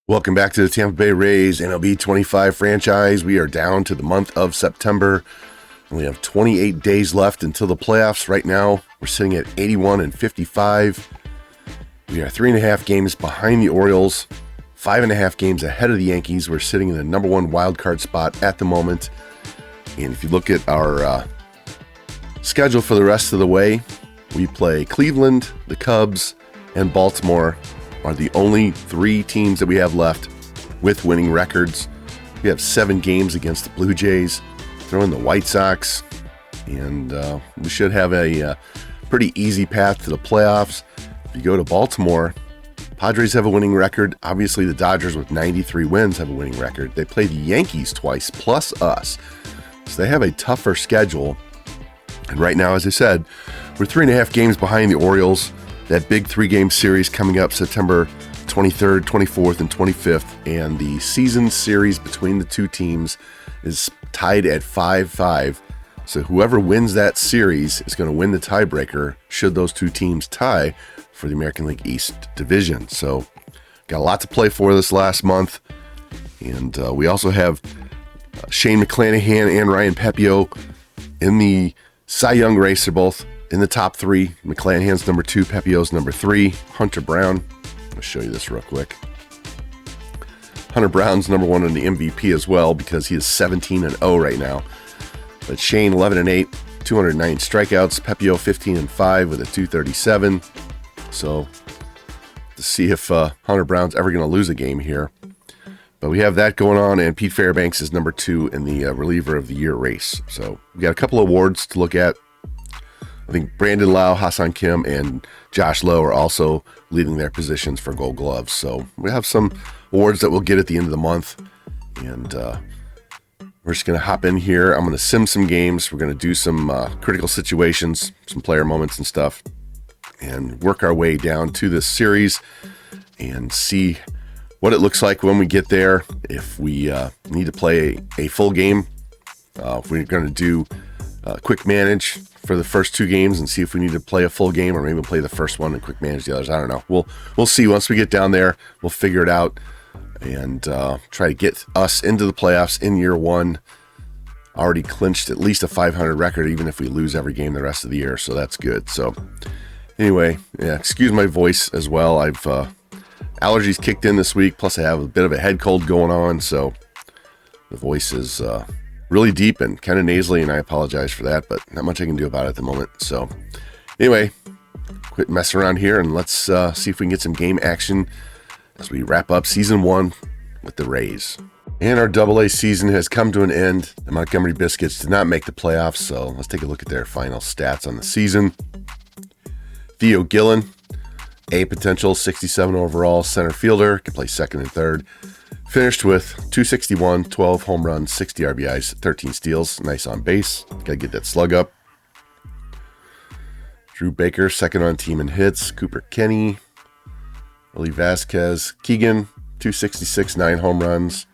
Welcome back to the Tampa Bay Rays MLB 25 franchise. We are down to the month of September, and we have 28 days left until the playoffs. Right now, we're sitting at 81-55. We are 3.5 games behind the Orioles, 5.5 games ahead of the Yankees. We're sitting in the number one wildcard spot at the moment. And if you look at our schedule for the rest of the way, we play Cleveland, the Cubs, and Baltimore are the only three teams that we have left with winning records. We have 7 games against the Blue Jays, throw in the White Sox, and we should have a pretty easy path to the playoffs. If you go to Baltimore, Padres have a winning record. Obviously, the Dodgers with 93 wins have a winning record. They play the Yankees twice, plus us. So they have a tougher schedule. And right now, as I said, we're 3.5 games behind the Orioles. That big 3-game series coming up September 23rd, 24th, and 25th. And the season series between the two teams is tied at 5-5. So whoever wins that series is going to win the tiebreaker should those two teams tie for the American League East division. So got a lot to play for this last month. And we also have Shane McClanahan and Ryan Pepiot in the Cy Young race. They're both in the top 3. McClanahan's number 2, Pepiot's number 3. Hunter Brown, I'll show you this real quick. Hunter Brown's number 1 in the MVP as well because he is 17-0 right now. But Shane 11-8, 209 strikeouts. Pepiot 15-5 with a 237. So to see if Hunter Brown's ever going to lose a game here. But we have that going on, and Pete Fairbanks is number 2 in the reliever of the year race. So we got a couple of awards to look at. I think Brandon Lau, Hassan Kim, and Josh Lowe are also leading their positions for Gold Gloves. So we have some awards that we'll get at the end of the month. And we're just going to hop in here. I'm going to sim some games. We're going to do some critical situations, some player moments and stuff, and work our way down to this series and see what it looks like when we get there. If we need to play a full game, if we're going to do quick manage for the first 2 games and see if we need to play a full game or maybe play the first one and quick manage the others. I don't know. We'll see once we get down there. We'll figure it out and try to get us into the playoffs in year 1. Already clinched at least a 500 record, even if we lose every game the rest of the year. So that's good. So anyway, yeah, excuse my voice as well. I've allergies kicked in this week. Plus I have a bit of a head cold going on. So the voice is really deep and kind of nasally, and I apologize for that, but not much I can do about it at the moment. So anyway, quit messing around here and let's see if we can get some game action as we wrap up season 1 with the Rays. And our AA season has come to an end. The Montgomery Biscuits did not make the playoffs, so let's take a look at their final stats on the season. Theo Gillen, A potential, 67 overall, center fielder, can play second and third. Finished with 261, 12 home runs, 60 RBIs, 13 steals. Nice on base. Got to get that slug up. Drew Baker, second on team in hits. Cooper Kenny, Willie Vasquez, Keegan, 266, 9 home runs.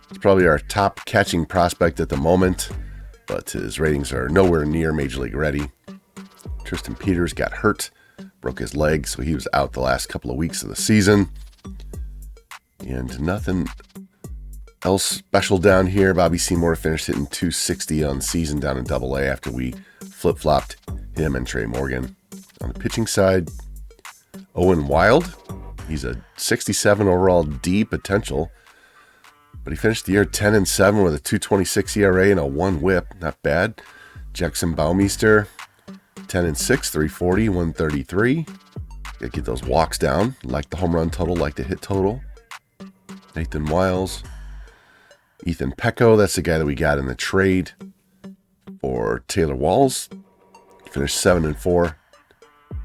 He's probably our top catching prospect at the moment, but his ratings are nowhere near Major League ready. Tristan Peters got hurt, broke his leg, so he was out the last couple of weeks of the season. And nothing else special down here. Bobby Seymour finished hitting 260 on the season down in AA after we flip-flopped him and Trey Morgan. On the pitching side, Owen Wild. He's a 67 overall D potential, but he finished the year 10-7 with a 2.26 ERA and a 1 WHIP. Not bad. Jackson Baumeister, 10-6, 340, 133. Gotta get those walks down. Like the home run total, like the hit total. Nathan Wiles, Ethan Pecco, that's the guy that we got in the trade for Taylor Walls. Finished 7-4,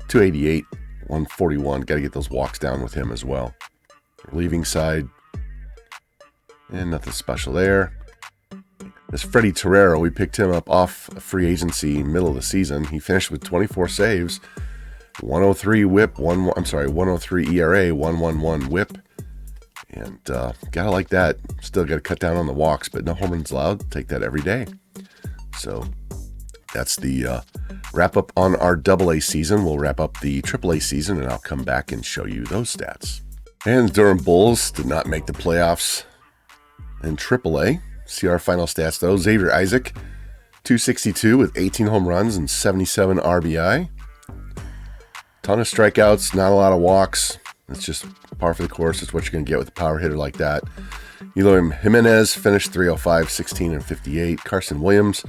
288, 141. Got to get those walks down with him as well. Relieving side, and nothing special there. This Freddie Torrero, we picked him up off free agency middle of the season. He finished with 24 saves, 103 WHIP, 103 ERA, 111 WHIP. And gotta like that. Still got to cut down on the walks, but no home runs allowed. Take that every day. So that's the wrap up on our AA season. We'll wrap up the AAA season, and I'll come back and show you those stats. And the Durham Bulls did not make the playoffs in AAA. See our final stats, though. Xavier Isaac, 262 with 18 home runs and 77 RBI. Ton of strikeouts, not a lot of walks. It's just par for the course. It's what you're going to get with a power hitter like that. Eloy Jimenez finished 305, 16 and 58. Carson Williams,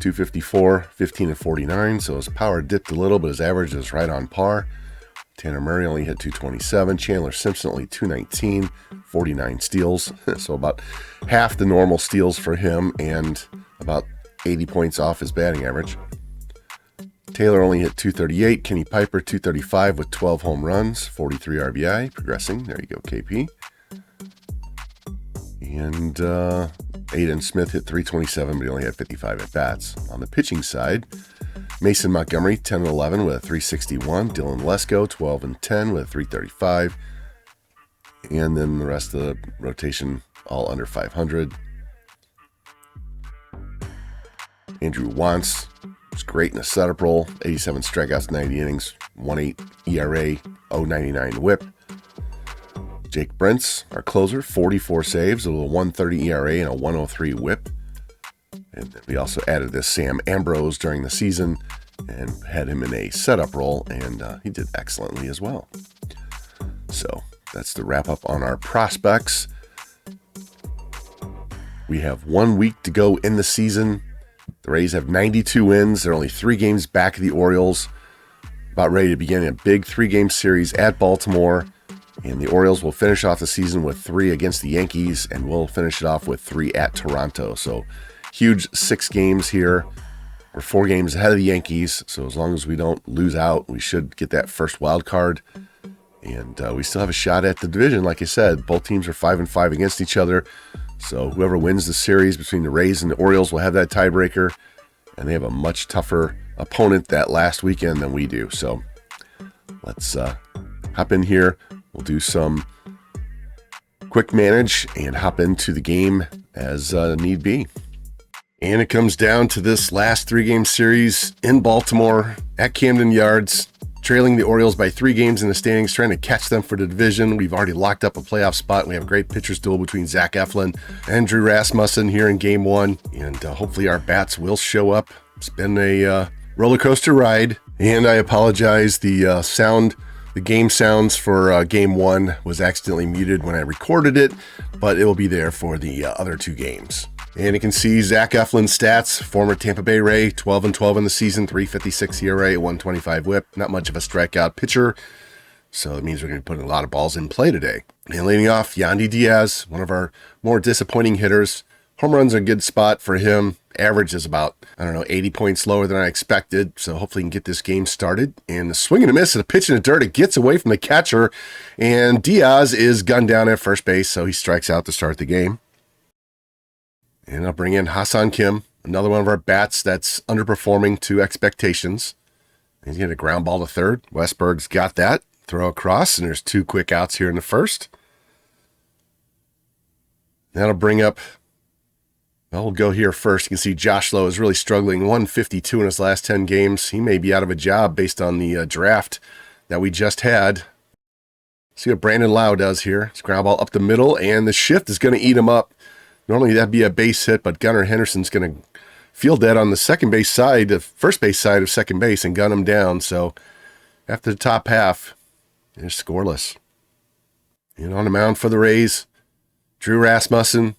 254, 15 and 49. So his power dipped a little, but his average is right on par. Tanner Murray only hit 227. Chandler Simpson only 219, 49 steals. So about half the normal steals for him and about 80 points off his batting average. Taylor only hit 238. Kenny Piper 235 with 12 home runs, 43 RBI, progressing. There you go, KP. And Aiden Smith hit 327, but he only had 55 at-bats. On the pitching side, Mason Montgomery, 10 and 11 with a 361. Dylan Lesko, 12 and 10 with a 335. And then the rest of the rotation, all under 500. Andrew Wantz was great in a setup role. 87 strikeouts, 90 innings, 1.8 ERA, 0.99 whip. Jake Brentz, our closer, 44 saves, a 1.30 ERA and a 1.03 whip. And we also added this Sam Ambrose during the season and had him in a setup role, and he did excellently as well. So that's the wrap up on our prospects. We have 1 week to go in the season. The Rays have 92 wins. They're only 3 games back of the Orioles. About ready to begin a big 3-game series at Baltimore. And the Orioles will finish off the season with 3 against the Yankees, and we'll finish it off with 3 at Toronto. So huge 6 games here. We're 4 games ahead of the Yankees. So as long as we don't lose out, we should get that first wild card. And we still have a shot at the division. Like I said, both teams are 5-5 against each other. So whoever wins the series between the Rays and the Orioles will have that tiebreaker. And they have a much tougher opponent that last weekend than we do. So let's hop in here. We'll do some quick manage and hop into the game as need be. And it comes down to this last 3-game series in Baltimore at Camden Yards, trailing the Orioles by 3 games in the standings, trying to catch them for the division. We've already locked up a playoff spot. We have a great pitcher's duel between Zach Eflin and Drew Rasmussen here in Game 1, and hopefully our bats will show up. It's been a roller coaster ride, and I apologize. The game sounds for Game 1 was accidentally muted when I recorded it, but it will be there for the other 2 games. And you can see Zach Eflin's stats, former Tampa Bay Ray, 12 and 12 in the season, 3.56 ERA, 1.25 whip. Not much of a strikeout pitcher, so that means we're going to be putting a lot of balls in play today. And leading off, Yandy Diaz, one of our more disappointing hitters. Home runs are a good spot for him. Average is about, 80 points lower than I expected, so hopefully we can get this game started. And the swing and a miss, and a pitch in the dirt, it gets away from the catcher, and Diaz is gunned down at first base, so he strikes out to start the game. And I'll bring in Ha-Seong Kim, another one of our bats that's underperforming to expectations. He's getting a ground ball to third. Westberg's got that. Throw across, and there's 2 quick outs here in the first. That'll bring up, we'll go here first. You can see Josh Lowe is really struggling. 152 in his last 10 games. He may be out of a job based on the draft that we just had. See what Brandon Lau does here. It's ground ball up the middle, and the shift is going to eat him up. Normally that'd be a base hit, but Gunnar Henderson's going to field that on the first base side of second base and gun him down. So after the top half, they're scoreless. And on the mound for the Rays, Drew Rasmussen.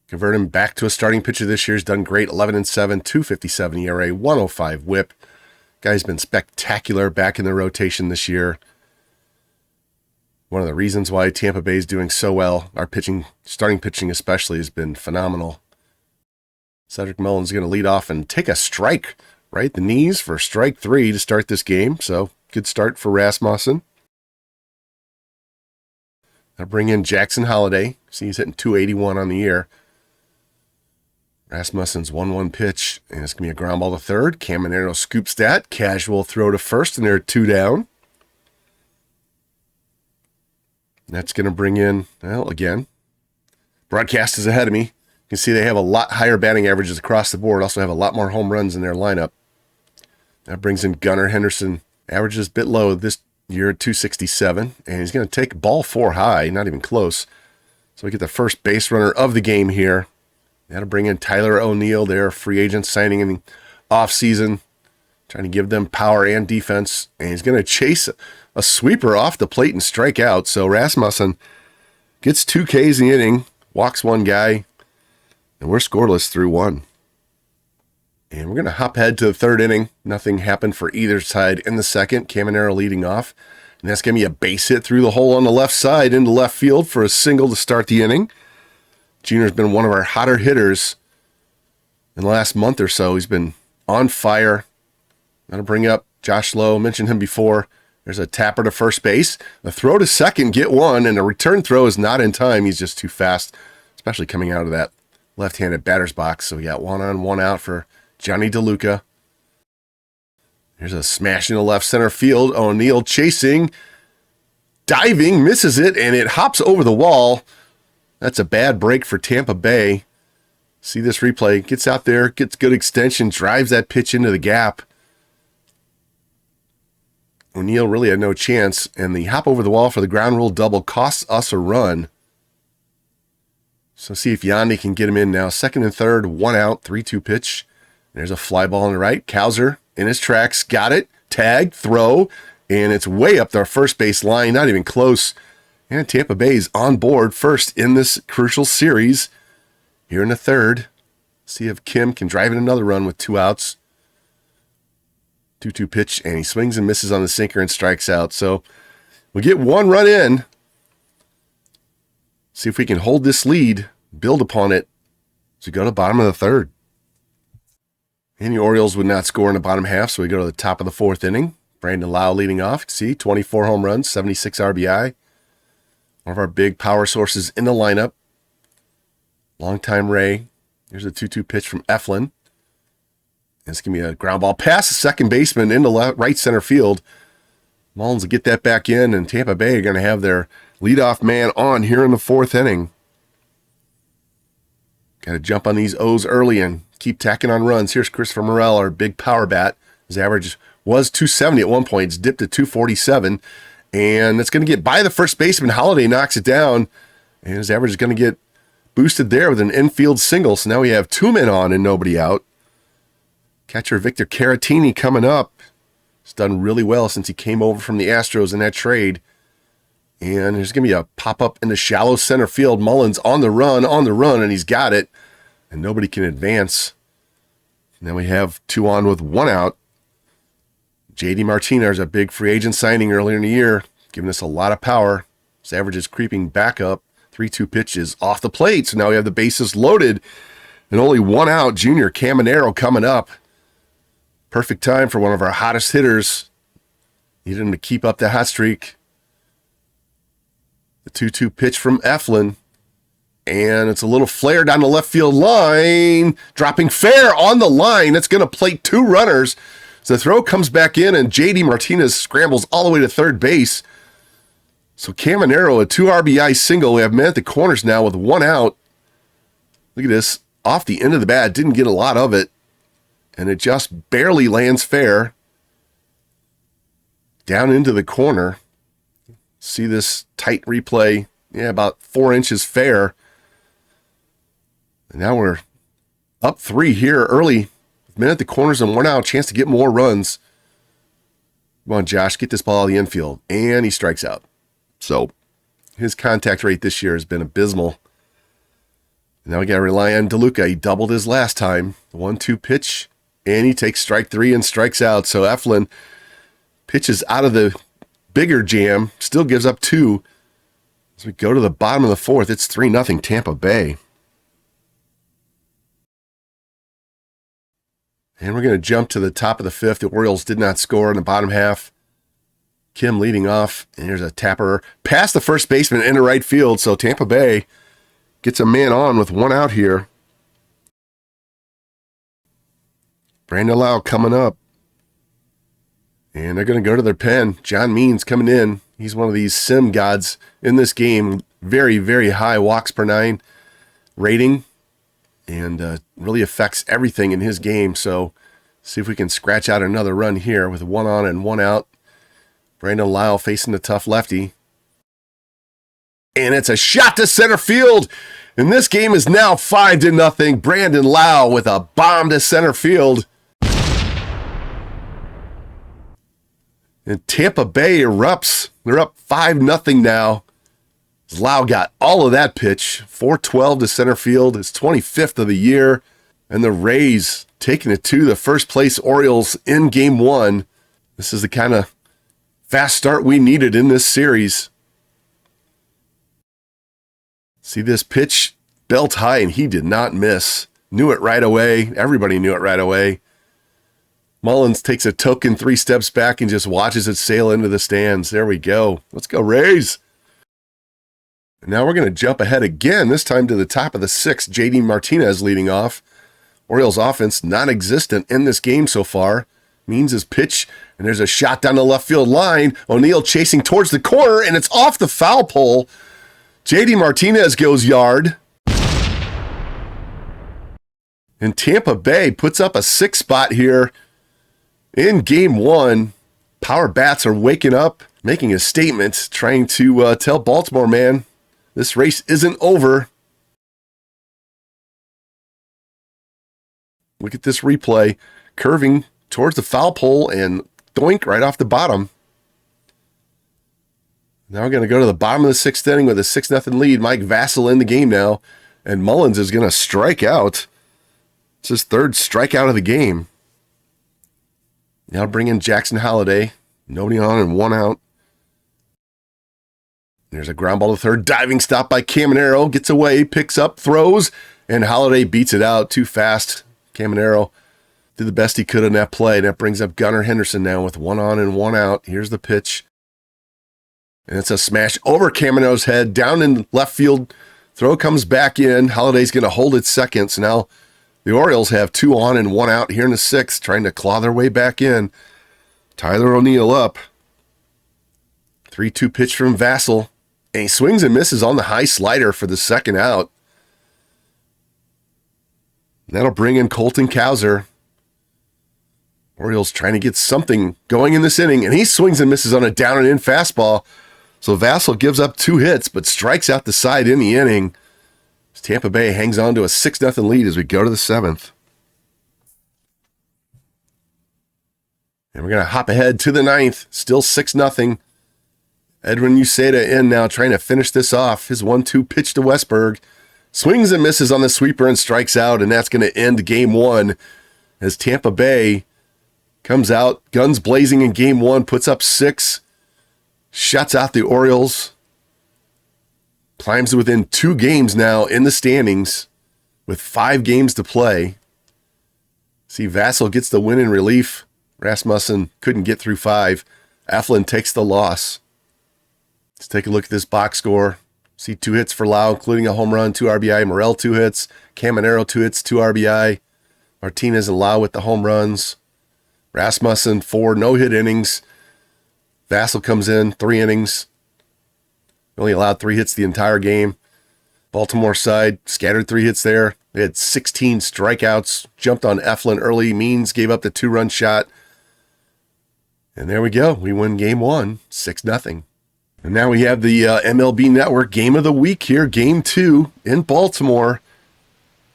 Convert him back to a starting pitcher this year. He's done great, 11 and 7, 2.57 ERA, 1.05 whip. Guy's been spectacular back in the rotation this year. One of the reasons why Tampa Bay is doing so well, our starting pitching especially, has been phenomenal. Cedric Mullins going to lead off and take a strike right at the knees for strike 3 to start this game. So good start for Rasmussen. I'll bring in Jackson Holliday. See, he's hitting 281 on the year. Rasmussen's 1-1 pitch, and it's going to be a ground ball to third. Caminero scoops that. Casual throw to first, and they're 2 down. That's going to bring in, again, broadcast is ahead of me. You can see they have a lot higher batting averages across the board, also have a lot more home runs in their lineup. That brings in Gunnar Henderson. Averages a bit low this You're at 267, and he's going to take ball 4 high, not even close. So we get the first base runner of the game here. Got to bring in Tyler O'Neill there, free agent signing in the offseason, trying to give them power and defense. And he's going to chase a sweeper off the plate and strike out. So Rasmussen gets 2 Ks in the inning, walks 1 guy, and we're scoreless through 1. And we're going to hop ahead to the 3rd inning. Nothing happened for either side in the 2nd. Caminero leading off. And that's going to be a base hit through the hole on the left side into left field for a single to start the inning. Junior's been one of our hotter hitters in the last month or so. He's been on fire. Got to bring up Josh Lowe. Mentioned him before. There's a tapper to first base. A throw to second, get 1, and a return throw is not in time. He's just too fast, especially coming out of that left-handed batter's box. So we got 1 on, 1 out for Johnny DeLuca. Here's a smash in the left center field. O'Neill chasing, diving, misses it, and it hops over the wall. That's a bad break for Tampa Bay. See this replay. Gets out there, gets good extension, drives that pitch into the gap. O'Neill really had no chance, and the hop over the wall for the ground rule double costs us a run. So see if Yandy can get him in now. 2nd and 3rd, 1 out, 3-2 pitch. There's a fly ball on the right. Cowser in his tracks, got it, tag, throw, and it's way up their first base line, not even close. And Tampa Bay's on board first in this crucial series here in the 3rd. See if Kim can drive in another run with 2 outs. 2-2 pitch, and he swings and misses on the sinker and strikes out. So we get 1 run in. See if we can hold this lead, build upon it as we go to the bottom of the 3rd. And the Orioles would not score in the bottom half, so we go to the top of the 4th inning. Brandon Lau leading off. See, 24 home runs, 76 RBI. One of our big power sources in the lineup. Longtime Ray. Here's a 2-2 pitch from Eflin. It's going to be a ground ball past the second baseman into right center field. Mullins will get that back in, and Tampa Bay are going to have their leadoff man on here in the 4th inning. Got to jump on these O's early and keep tacking on runs. Here's Christopher Morel, our big power bat. His average was 270 at one point. It's dipped to 247. And it's going to get by the first baseman. Holiday knocks it down. And his average is going to get boosted there with an infield single. So now we have 2 men on and nobody out. Catcher Victor Caratini coming up. He's done really well since he came over from the Astros in that trade. And there's going to be a pop-up in the shallow center field. Mullins on the run, and he's got it. And nobody can advance. And then we have 2 on with 1 out. J.D. Martinez, a big free agent signing earlier in the year, giving us a lot of power. His average is creeping back up. 3-2 pitches off the plate. So now we have the bases loaded. And only 1 out. Junior Caminero coming up. Perfect time for one of our hottest hitters. Need him to keep up the hot streak. The 2-2 pitch from Eflin. And it's a little flare down the left field line. Dropping fair on the line. It's going to plate 2 runners. So the throw comes back in, and J.D. Martinez scrambles all the way to third base. So Caminero, a 2 RBI single. We have men at the corners now with 1 out. Look at this. Off the end of the bat. Didn't get a lot of it. And it just barely lands fair. Down into the corner. See this tight replay. Yeah, about 4 inches fair. And now we're up 3 here early. Men at the corners and 1 out. Chance to get more runs. Come on, Josh. Get this ball out of the infield. And he strikes out. So his contact rate this year has been abysmal. Now we got to rely on DeLuca. He doubled his last time. 1-2 pitch. And he takes strike 3 and strikes out. So Eflin pitches out of the bigger jam. Still gives up 2. As we go to the bottom of the 4th, it's 3-0 Tampa Bay. And we're going to jump to the top of the 5th. The Orioles did not score in the bottom half. Kim leading off. And here's a tapper past the first baseman into right field. So Tampa Bay gets a man on with 1 out here. Brandon Lau coming up. And they're going to go to their pen. John Means coming in. He's one of these sim gods in this game. Very, very high walks per 9 rating. And really affects everything in his game. So see if we can scratch out another run here with 1 on and 1 out. Brandon Lyle facing the tough lefty. And it's a shot to center field. And this game is now 5-0. Brandon Lyle with a bomb to center field. And Tampa Bay erupts. They're up 5-0 now. Lyle got all of that pitch. 412 to center field. His 25th of the year. And the Rays taking it to the first place Orioles in game one. This is the kind of fast start we needed in this series. See this pitch, belt high, and he did not miss. Knew it right away. Everybody knew it right away. Mullins takes a token 3 steps back and just watches it sail into the stands. There we go. Let's go Rays. And now we're going to jump ahead again, this time to the top of the 6th. JD Martinez leading off. Orioles offense non-existent in this game so far. Means his pitch, and there's a shot down the left field line. O'Neill chasing towards the corner, and it's off the foul pole. JD Martinez goes yard. And Tampa Bay puts up a 6 spot here in game one. Power bats are waking up, making a statement, trying to tell Baltimore, man, this race isn't over. Look at this replay. Curving towards the foul pole and doink right off the bottom. Now we're going to go to the bottom of the 6th inning with a 6-0 lead. Mike Vasil in the game now. And Mullins is going to strike out. It's his 3rd strikeout of the game. Now bring in Jackson Holliday. Nobody on and 1 out. There's a ground ball to third. Diving stop by Caminero. Gets away, picks up, throws. And Holliday beats it out too fast. Caminero did the best he could in that play. That brings up Gunnar Henderson now with 1 on and 1 out. Here's the pitch. And it's a smash over Caminero's head, down in left field. Throw comes back in. Holliday's going to hold it second. So now the Orioles have 2 on and 1 out here in the 6th, trying to claw their way back in. Tyler O'Neill up. 3-2 pitch from Vasil. And he swings and misses on the high slider for the second out. That'll bring in Colton Cowser. Orioles trying to get something going in this inning, and he swings and misses on a down and in fastball. So Vasil gives up 2 hits, but strikes out the side in the inning. Tampa Bay hangs on to a 6-0 lead as we go to the 7th. And we're going to hop ahead to the 9th. Still 6-0. Edwin Uceda in now, trying to finish this off. His 1-2 pitch to Westberg. Swings and misses on the sweeper and strikes out, and that's going to end game one as Tampa Bay comes out, guns blazing in game one, puts up 6, shuts out the Orioles, climbs to within 2 games now in the standings with 5 games to play. See, Vasil gets the win in relief. Rasmussen couldn't get through 5. Eflin takes the loss. Let's take a look at this box score. See 2 hits for Lau, including a home run, 2 RBI. Morel 2 hits. Caminero 2 hits, 2 RBI. Martinez and Lau with the home runs. Rasmussen 4 no-hit innings. Vasil comes in 3 innings. Only allowed 3 hits the entire game. Baltimore side scattered 3 hits there. They had 16 strikeouts. Jumped on Eflin early. Means gave up the 2-run shot. And there we go. We win game one, 6-0. And now we have the MLB Network Game of the Week here, Game 2 in Baltimore.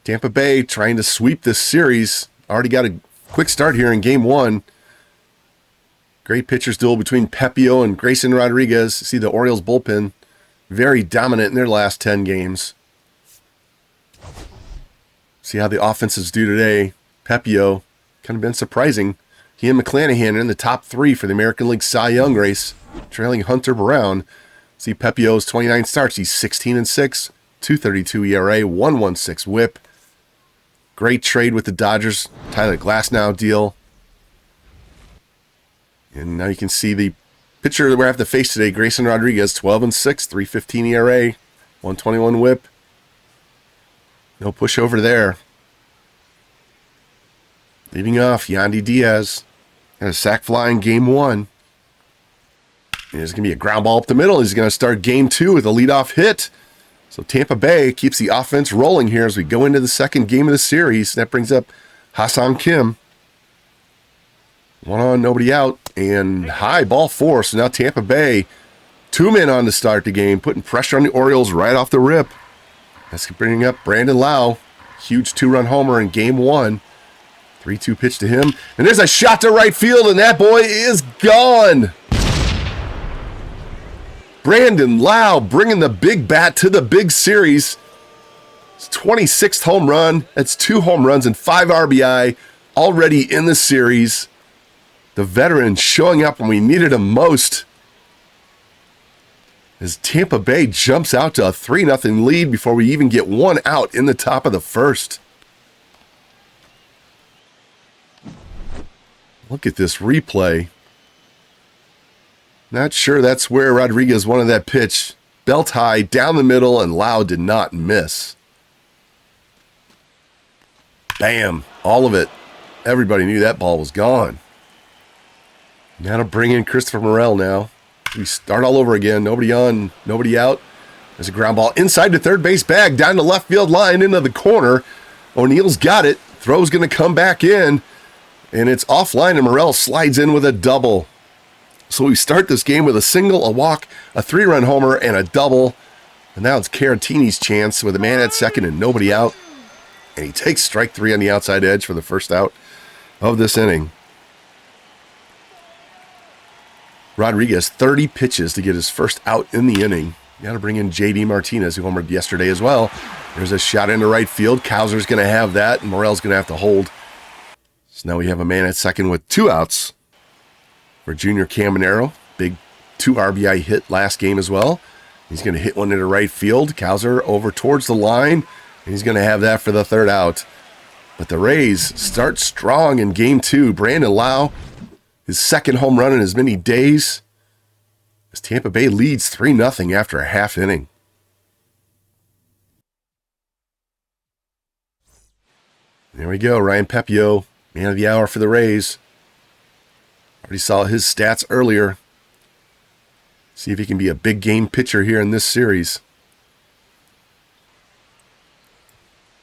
Tampa Bay trying to sweep this series. Already got a quick start here in Game 1. Great pitchers duel between Pepio and Grayson Rodriguez. See the Orioles bullpen very dominant in their last 10 games. See how the offenses do today. Pepio, kind of been surprising. He and McClanahan are in the top 3 for the American League Cy Young race, trailing Hunter Brown. See Pepio's 29 starts. He's 16-6, 2.32 ERA, 1.16 WHIP. Great trade with the Dodgers. Tyler Glasnow deal. And now you can see the pitcher that we have to face today, Grayson Rodriguez, 12-6, 3.15 ERA, 1.21 WHIP. No pushover there. Leading off, Yandy Diaz. Got a sac fly in Game 1. And there's going to be a ground ball up the middle. He's going to start Game 2 with a leadoff hit. So Tampa Bay keeps the offense rolling here as we go into the second game of the series. That brings up Hassan Kim. One on, nobody out, and high ball four. So now Tampa Bay, 2 men on to start the game, putting pressure on the Orioles right off the rip. That's bringing up Brandon Lau. Huge 2-run homer in game 1. 3-2 pitch to him. And there's a shot to right field, and that boy is gone. Brandon Lau bringing the big bat to the big series. It's 26th home run. That's 2 home runs and 5 RBI already in the series. The veteran showing up when we needed him most. As Tampa Bay jumps out to a 3-0 lead before we even get one out in the top of the first. Look at this replay. Not sure that's where Rodriguez wanted that pitch. Belt high, down the middle, and Lau did not miss. Bam. All of it. Everybody knew that ball was gone. Now to bring in Christopher Morel now. We start all over again. Nobody on, nobody out. There's a ground ball inside the third base bag, down the left field line into the corner. O'Neill's got it. Throw's going to come back in. And it's offline, and Morel slides in with a double. So we start this game with a single, a walk, a 3-run homer, and a double. And now it's Caratini's chance with a man at second and nobody out. And he takes strike 3 on the outside edge for the first out of this inning. Rodriguez, 30 pitches to get his first out in the inning. You got to bring in J.D. Martinez, who homered yesterday as well. There's a shot into right field. Kauser's going to have that, and Morel's going to have to hold. So now we have a man at second with 2 outs for Junior Caminero. Big 2 RBI hit last game as well. He's going to hit one into right field. Kauser over towards the line, and he's going to have that for the 3rd out. But the Rays start strong in game 2. Brandon Lau, his 2nd home run in as many days, as Tampa Bay leads 3-0 after a half inning. There we go. Ryan Pepio, man of the hour for the Rays. Already saw his stats earlier. See if he can be a big game pitcher here in this series.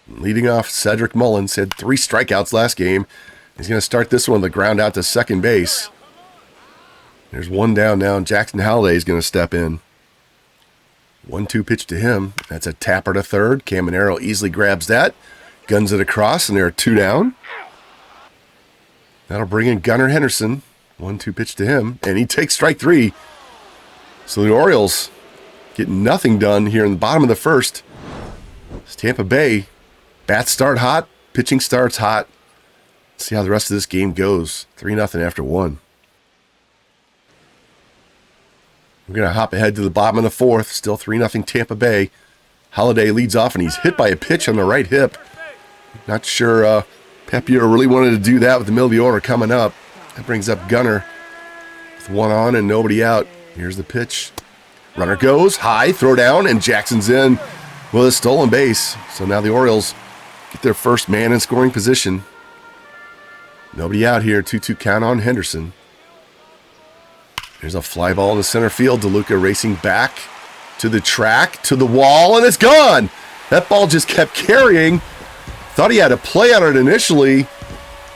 Leading off, Cedric Mullins had 3 strikeouts last game. He's going to start this one with a ground out to second base. There's one down now, and Jackson Halliday is going to step in. 1-2 pitch to him. That's a tapper to third. Caminero easily grabs that. Guns it across, and there are 2 down. That'll bring in Gunnar Henderson. 1-2 pitch to him, and he takes strike 3. So the Orioles get nothing done here in the bottom of the first. It's Tampa Bay. Bats start hot. Pitching starts hot. Let's see how the rest of this game goes. 3-0 after 1. We're going to hop ahead to the bottom of the 4th. Still 3-0 Tampa Bay. Halliday leads off, and he's hit by a pitch on the right hip. Not sure Pepio really wanted to do that with the middle of the order coming up. That brings up Gunnar with 1 on and nobody out. Here's the pitch. Runner goes high, throw down, and Jackson's in with a stolen base. So now the Orioles get their first man in scoring position. Nobody out here. 2-2 count on Henderson. There's a fly ball in the center field. DeLuca racing back to the track, to the wall, and it's gone. That ball just kept carrying. Thought he had a play on it initially,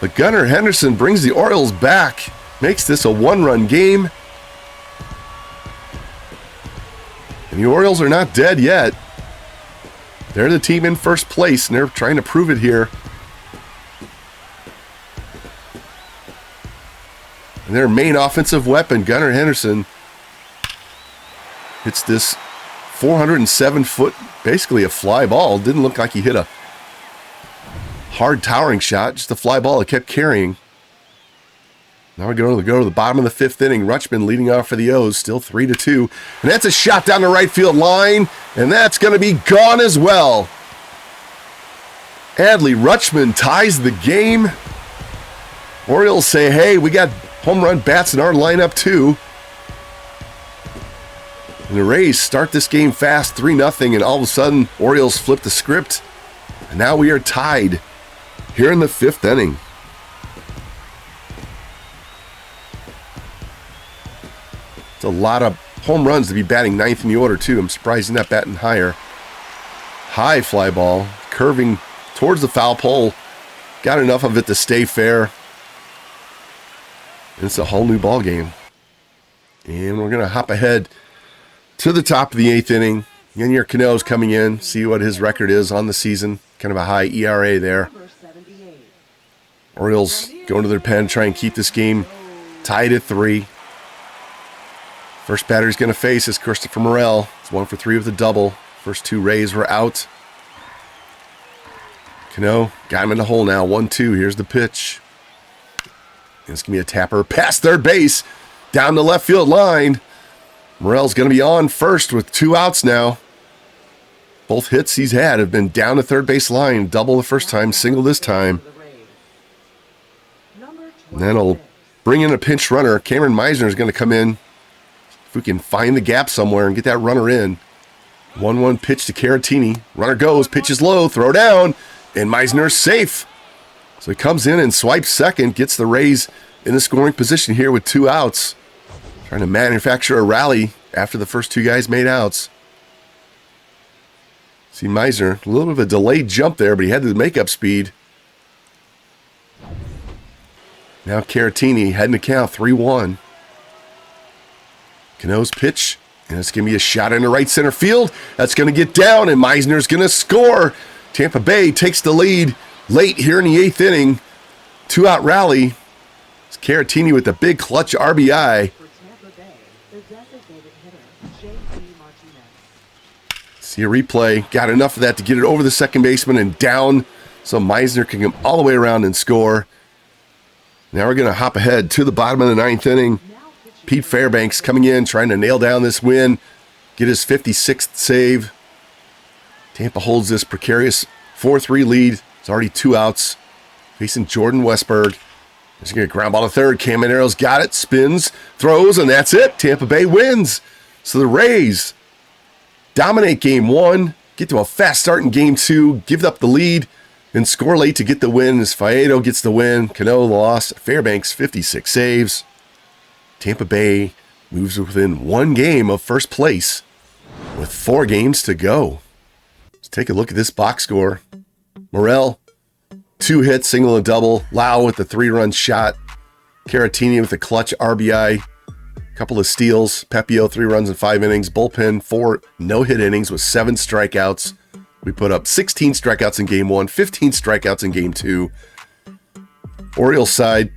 but Gunnar Henderson brings the Orioles back. Makes this a 1-run game. And the Orioles are not dead yet. They're the team in first place, and they're trying to prove it here. And their main offensive weapon, Gunnar Henderson, hits this 407-foot, basically a fly ball. Didn't look like he hit a hard towering shot, just a fly ball that kept carrying. Now we're going to go to the bottom of the 5th inning. Rutschman leading off for the O's, still 3-2. And that's a shot down the right field line, and that's going to be gone as well. Adley Rutschman ties the game. Orioles say, hey, we got home run bats in our lineup too. And the Rays start this game fast, 3-0, and all of a sudden, Orioles flip the script. And now we are tied here in the 5th inning. It's a lot of home runs to be batting 9th in the order too. I'm surprised he's not batting higher. High fly ball, curving towards the foul pole. Got enough of it to stay fair. It's a whole new ball game. And we're going to hop ahead to the top of the 8th inning. Yennier Cano's coming in, see what his record is on the season. Kind of a high ERA there. Orioles going to their pen, try and keep this game tied at 3. First batter he's going to face is Christopher Morel. It's 1 for 3 with a double. First 2 Rays were out. Cano got him in the hole now. 1-2. Here's the pitch. And it's going to be a tapper past third base. Down the left field line. Morel's going to be on first with 2 outs now. Both hits he's had have been down the third base line. Double the first time, single this time. And then he'll bring in a pinch runner. Cameron Meisner is going to come in. If we can find the gap somewhere and get that runner in. 1-1 pitch to Caratini. Runner goes, pitches low, throw down, and Meisner's safe. So he comes in and swipes second, gets the Rays in the scoring position here with 2 outs. Trying to manufacture a rally after the first 2 guys made outs. See Meisner, a little bit of a delayed jump there, but he had the makeup speed. Now Caratini heading to count 3-1. Cano's pitch, and it's going to be a shot into right center field. That's going to get down, and Meisner's going to score. Tampa Bay takes the lead late here in the 8th inning. 2-out rally. It's Caratini with the big clutch RBI. See a replay. Got enough of that to get it over the second baseman and down, so Meisner can come all the way around and score. Now we're going to hop ahead to the bottom of the 9th inning. Pete Fairbanks coming in, trying to nail down this win, get his 56th save. Tampa holds this precarious 4-3 lead. It's already 2 outs. Facing Jordan Westberg. He's going to ground ball to third. Cam Manero's got it, spins, throws, and that's it. Tampa Bay wins. So the Rays dominate game 1, get to a fast start in game 2, give up the lead, and score late to get the win as Faedo gets the win. Cano lost. Fairbanks 56 saves. Tampa Bay moves within 1 game of first place with 4 games to go. Let's take a look at this box score. Morel, 2 hits, single and double. Lau with the 3-run shot. Caratini with a clutch RBI. Couple of steals. Pepio, 3 runs in 5 innings. Bullpen, 4 no-hit innings with 7 strikeouts. We put up 16 strikeouts in game 1, 15 strikeouts in game 2. Orioles side,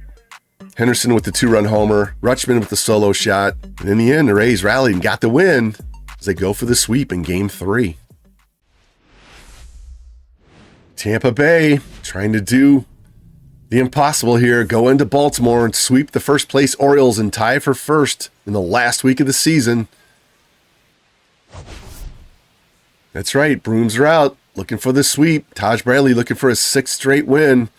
Henderson with the 2-run homer, Rutschman with the solo shot. And in the end, the Rays rallied and got the win as they go for the sweep in game 3. Tampa Bay trying to do the impossible here, go into Baltimore and sweep the first place Orioles and tie for first in the last week of the season. That's right, Brooms are out, looking for the sweep. Taj Bradley looking for a 6th straight win.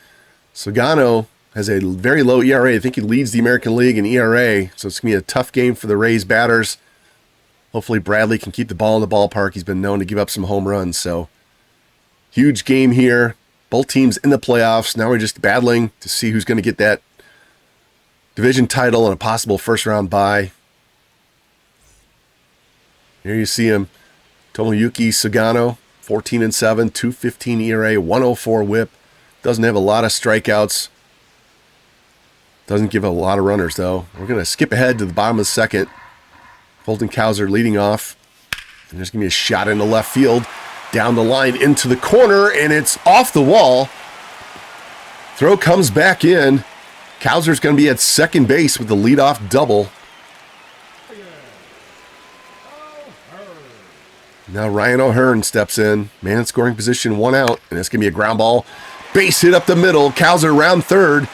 Sogano has a very low ERA. I think he leads the American League in ERA, so it's going to be a tough game for the Rays batters. Hopefully Bradley can keep the ball in the ballpark. He's been known to give up some home runs, so huge game here. Both teams in the playoffs. Now we're just battling to see who's going to get that division title and a possible first-round bye. Here you see him. Tomoyuki Sugano, 14-7, 2.15 ERA, 104 WHIP. Doesn't have a lot of strikeouts. Doesn't give a lot of runners, though. We're going to skip ahead to the bottom of the second. Colton Cowser leading off. And there's going to be a shot into left field. Down the line into the corner, and it's off the wall. Throw comes back in. Cowser's going to be at second base with the leadoff double. Now Ryan O'Hearn steps in. Man in scoring position, 1 out. And it's going to be a ground ball. Base hit up the middle. Cowser around third.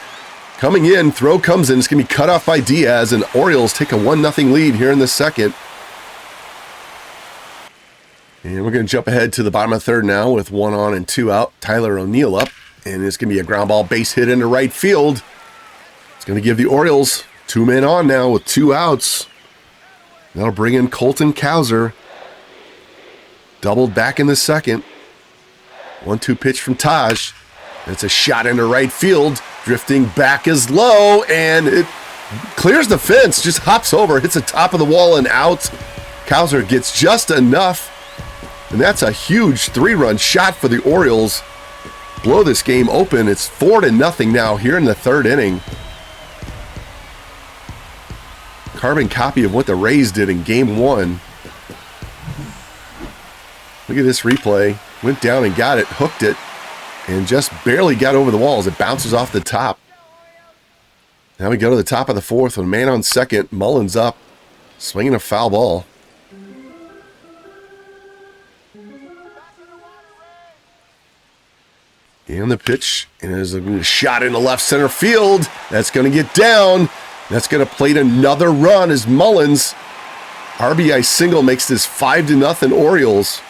Coming in. Throw comes in. It's going to be cut off by Diaz. And Orioles take a 1-0 lead here in the second. And we're going to jump ahead to the bottom of third now with 1 on and 2 out. Tyler O'Neill up. And it's going to be a ground ball base hit into right field. It's going to give the Orioles 2 men on now with 2 outs. That'll bring in Colton Cowser. Doubled back in the second. 1-2 pitch from Taj. It's a shot into right field. Drifting back is low, and it clears the fence. Just hops over, hits the top of the wall and out. Cowser gets just enough. And that's a huge 3-run shot for the Orioles. Blow this game open. It's 4-0 now here in the 3rd inning. carbon copy of what the Rays did in game 1. Look at this replay. Went down and got it, hooked it, and just barely got over the wall as it bounces off the top. Now we go to the top of the 4th with a man on second. Mullins up, swinging a foul ball. And the pitch, and there's a shot into left center field. That's going to get down. That's going to plate another run as Mullins, RBI single, makes this 5-0 Orioles.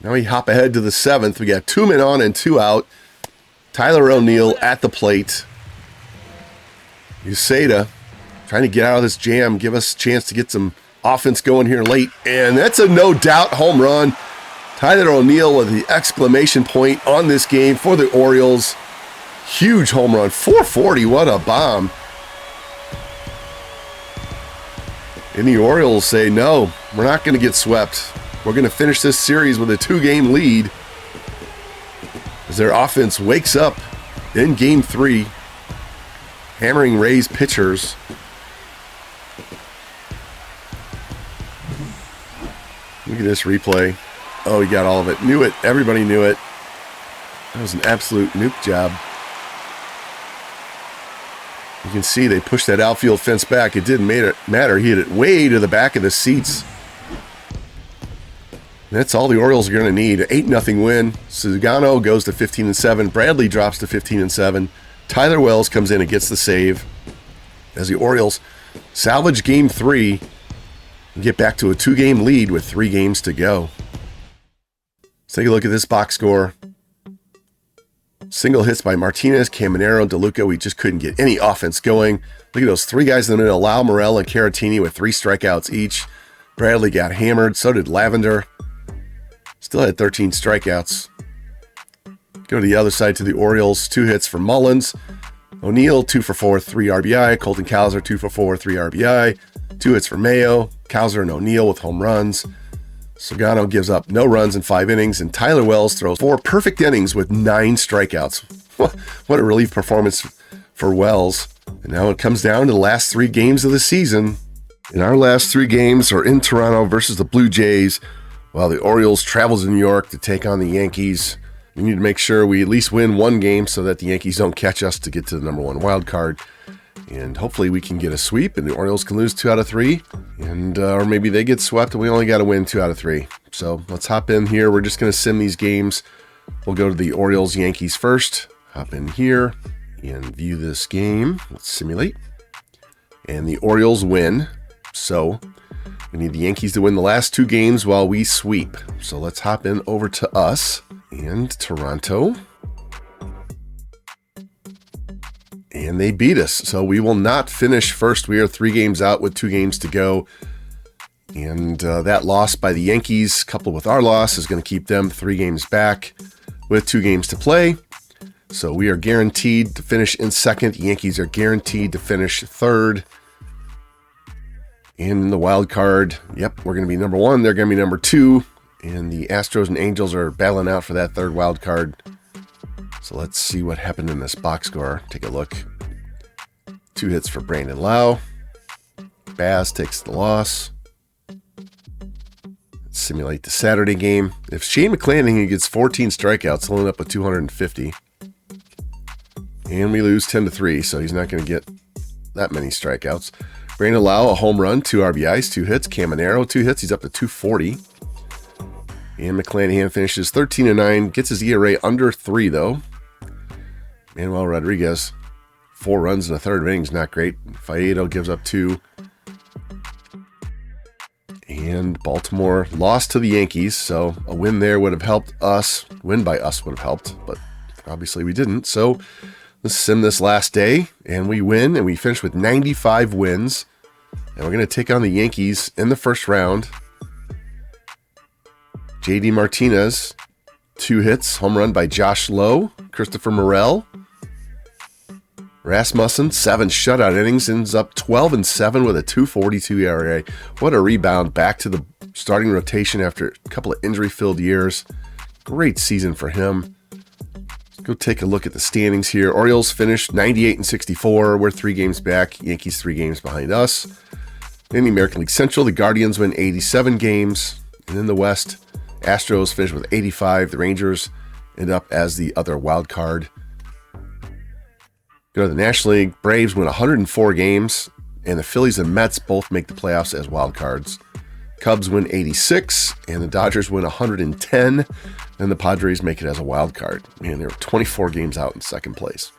Now we hop ahead to the 7th. We got 2 men on and 2 out. Tyler O'Neill at the plate. Uceda trying to get out of this jam, give us a chance to get some offense going here late. And that's a no-doubt home run. Tyler O'Neill with the exclamation point on this game for the Orioles. Huge home run. 440, what a bomb. And the Orioles say, no, we're not going to get swept. We're going to finish this series with a 2-game lead as their offense wakes up in game 3, hammering Rays pitchers. Look at this replay. Oh, he got all of it. Knew it. Everybody knew it. That was an absolute nuke job. You can see they pushed that outfield fence back. It didn't matter. He hit it way to the back of the seats. That's all the Orioles are going to need. 8-0 win. Sugano goes to 15-7. Bradley drops to 15-7. Tyler Wells comes in and gets the save as the Orioles salvage game 3 and get back to a 2-game lead with 3 games to go. Let's take a look at this box score. Single hits by Martinez, Caminero, DeLuca. We just couldn't get any offense going. Look at those 3 guys in the middle. Lau, Morel, and Caratini with 3 strikeouts each. Bradley got hammered. So did Lavender. Still had 13 strikeouts. Go to the other side to the Orioles. 2 hits for Mullins. O'Neill, 2 for 4, 3 RBI. Colton Cowser, 2 for 4, 3 RBI. 2 hits for Mayo. Cowser and O'Neill with home runs. Sugano gives up no runs in 5 innings, and Tyler Wells throws 4 perfect innings with 9 strikeouts. What a relief performance for Wells. And now it comes down to the last 3 games of the season. And our last 3 games are in Toronto versus the Blue Jays, while the Orioles travel to New York to take on the Yankees. We need to make sure we at least win 1 game so that the Yankees don't catch us to get to the number 1 wild card. And hopefully we can get a sweep and the Orioles can lose 2 out of 3. And or maybe they get swept and we only got to win 2 out of 3. So let's hop in here. We're just going to sim these games. We'll go to the Orioles-Yankees first. Hop in here and view this game. Let's simulate. And the Orioles win. So we need the Yankees to win the last 2 games while we sweep. So let's hop in over to us and Toronto. And they beat us. So we will not finish first. We are 3 games out with 2 games to go. And that loss by the Yankees, coupled with our loss, is going to keep them 3 games back with 2 games to play. So we are guaranteed to finish in second. The Yankees are guaranteed to finish third. In the wild card, yep, we're going to be number 1. They're going to be number 2. And the Astros and Angels are battling out for that 3rd wild card. So let's see what happened in this box score. Take a look. 2 hits for Brandon Lau. Baz takes the loss. Let's simulate the Saturday game. If Shane McClanahan gets 14 strikeouts, he'll end up with 250. And we lose 10-3, so he's not going to get that many strikeouts. Brandon Lau, a home run, 2 RBIs, 2 hits. Caminero, 2 hits. He's up to 240. And McClanahan finishes 13-9, gets his ERA under 3, though. Manuel Rodriguez, 4 runs in the 3rd inning is not great. Faedo gives up 2. And Baltimore lost to the Yankees, so a win there would have helped us. Win by us would have helped, but obviously we didn't. So let's sim this last day, and we win, and we finish with 95 wins. And we're going to take on the Yankees in the first round. J.D. Martinez, 2 hits, home run by Josh Lowe, Christopher Morel. Rasmussen, 7 shutout innings, ends up 12-7 with a 2.42 ERA. What a rebound back to the starting rotation after a couple of injury-filled years. Great season for him. Go take a look at the standings here. Orioles finished 98 and 64. We're 3 games back. Yankees 3 games behind us. In the American League Central, the Guardians win 87 games. And in the West, Astros finished with 85. The Rangers end up as the other wild card. Go to the National League. Braves win 104 games. And the Phillies and Mets both make the playoffs as wild cards. Cubs win 86, and the Dodgers win 110, and the Padres make it as a wild card. Man, they were 24 games out in second place.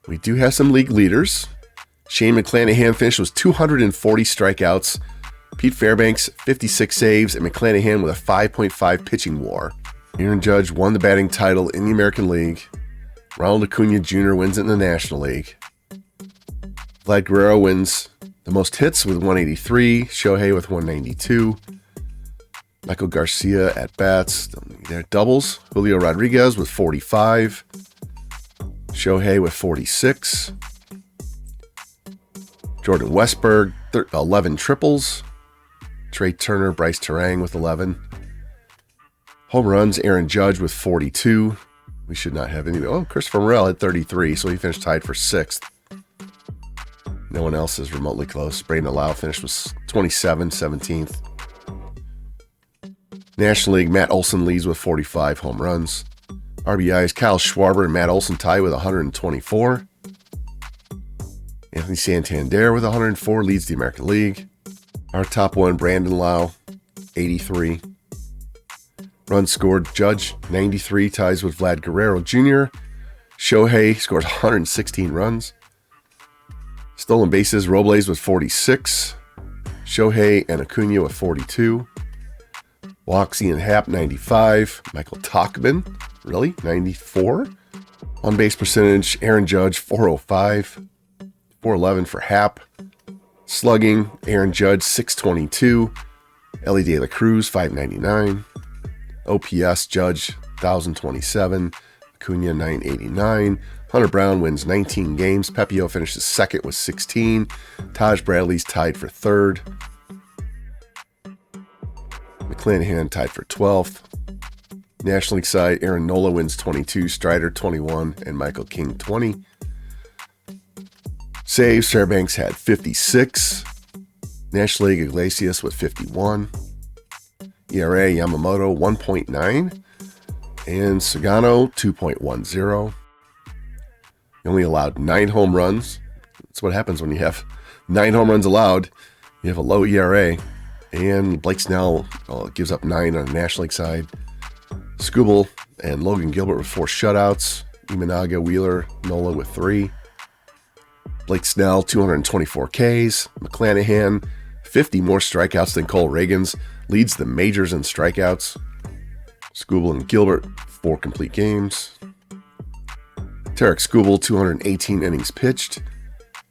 We do have some league leaders. Shane McClanahan finished with 240 strikeouts. Pete Fairbanks, 56 saves, and McClanahan with a 5.5 pitching WAR. Aaron Judge won the batting title in the American League. Ronald Acuna Jr. wins it in the National League. Vlad Guerrero wins the most hits with 183. Shohei with 192. Michael Garcia at bats. There doubles. Julio Rodriguez with 45. Shohei with 46. Jordan Westberg, 11 triples. Trey Turner, Bryce Terang with 11. Home runs, Aaron Judge with 42. We should not have any. Oh, Christopher Morel had 33, so he finished tied for 6th. No one else is remotely close. Braden Lau finished with 27, 17th. National League, Matt Olson leads with 45 home runs. RBIs, Kyle Schwarber and Matt Olson tie with 124. Anthony Santander with 104 leads the American League. Our top one, Brandon Lau, 83. Runs scored, Judge, 93, ties with Vlad Guerrero Jr. Shohei scores 116 runs. Stolen bases, Robles with 46. Shohei and Acuna with 42. Walks, Ian Happ, 95. Michael Tauchman, really? 94. On base percentage, Aaron Judge, 405. 411 for Happ. Slugging, Aaron Judge, 622. Ellie De La Cruz, 599. OPS, Judge, 1,027. Acuna, 989. Hunter Brown wins 19 games. Pepio finishes second with 16. Taj Bradley's tied for 3rd. McClanahan tied for 12th. National League side, Aaron Nola wins 22. Strider 21. And Michael King 20. Saves, Fairbanks had 56. National League, Iglesias with 51. ERA, Yamamoto 1.9. And Sagano 2.10. He only allowed 9 home runs. That's what happens when you have 9 home runs allowed. You have a low ERA. And Blake Snell gives up 9 on the National League side. Skubal and Logan Gilbert with 4 shutouts. Imanaga, Wheeler, Nola with 3. Blake Snell, 224 Ks. McClanahan, 50 more strikeouts than Cole Reagans. Leads the majors in strikeouts. Skubal and Gilbert, 4 complete games. Tarek Skubal, 218 innings pitched.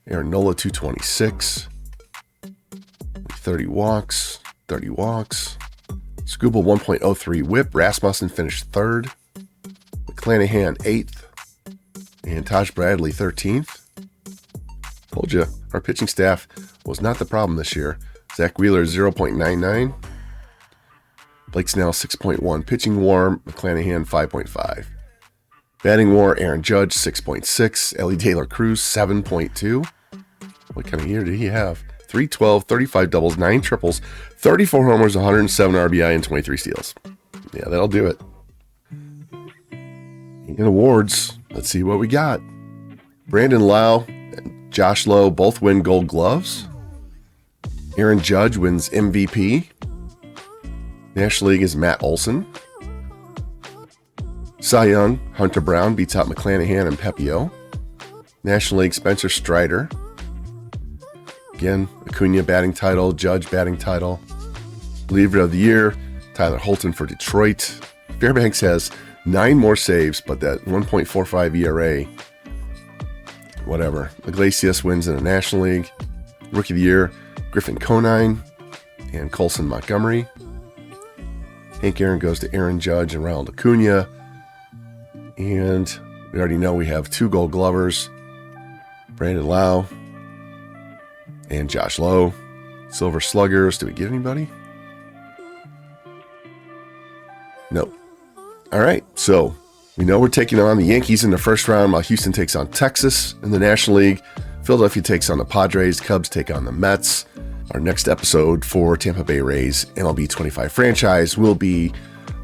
Aaron Nola, 226. 30 walks. Skubal, 1.03 whip. Rasmussen finished 3rd. McClanahan, 8th. And Taj Bradley, 13th. Told you, our pitching staff was not the problem this year. Zach Wheeler, 0.99. Blake Snell, 6.1. Pitching WAR, McClanahan, 5.5. Batting WAR, Aaron Judge, 6.6. Ellie De La Cruz, 7.2. What kind of year did he have? 312, 35 doubles, 9 triples, 34 homers, 107 RBI, and 23 steals. Yeah, that'll do it. In awards, let's see what we got. Brandon Lau and Josh Lowe both win Gold Gloves. Aaron Judge wins MVP. National League is Matt Olson. Cy Young, Hunter Brown beats out McClanahan and Pepio. National League, Spencer Strider. Again, Acuna batting title, Judge batting title. Reliever of the Year, Tyler Holton for Detroit. Fairbanks has 9 more saves, but that 1.45 ERA, whatever. Iglesias wins in the National League. Rookie of the Year, Griffin Conine and Colson Montgomery. Hank Aaron goes to Aaron Judge and Ronald Acuna. And we already know we have 2 Gold Glovers, Brandon Lau and Josh Lowe. Silver Sluggers, did we get anybody? No. All right, so We know we're taking on the Yankees in the first round, while Houston takes on Texas in the National League. Philadelphia takes on the Padres. Cubs take on the Mets. Our next episode for Tampa Bay Rays MLB 25 franchise will be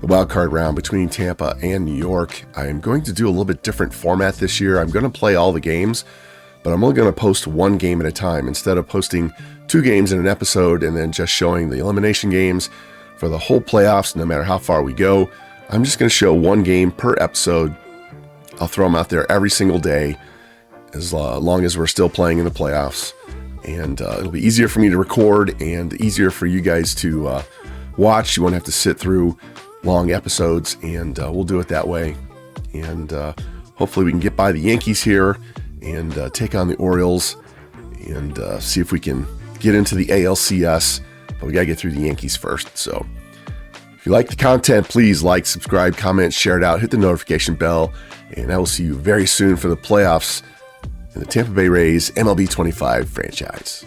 the wildcard round between Tampa and New York. I'm going to do a little bit different format this year. I'm going to play all the games, but I'm only going to post one game at a time instead of posting 2 games in an episode and then just showing the elimination games for the whole playoffs, no matter how far we go. I'm just going to show one game per episode. I'll throw them out there every single day as long as we're still playing in the playoffs. And it'll be easier for me to record and easier for you guys to watch. You won't have to sit through long episodes, and we'll do it that way. And hopefully we can get by the Yankees here and take on the Orioles and see if we can get into the ALCS. But we got to get through the Yankees first. So if you like the content, please like, subscribe, comment, share it out, hit the notification bell, and I will see you very soon for the playoffs in the Tampa Bay Rays MLB 25 franchise.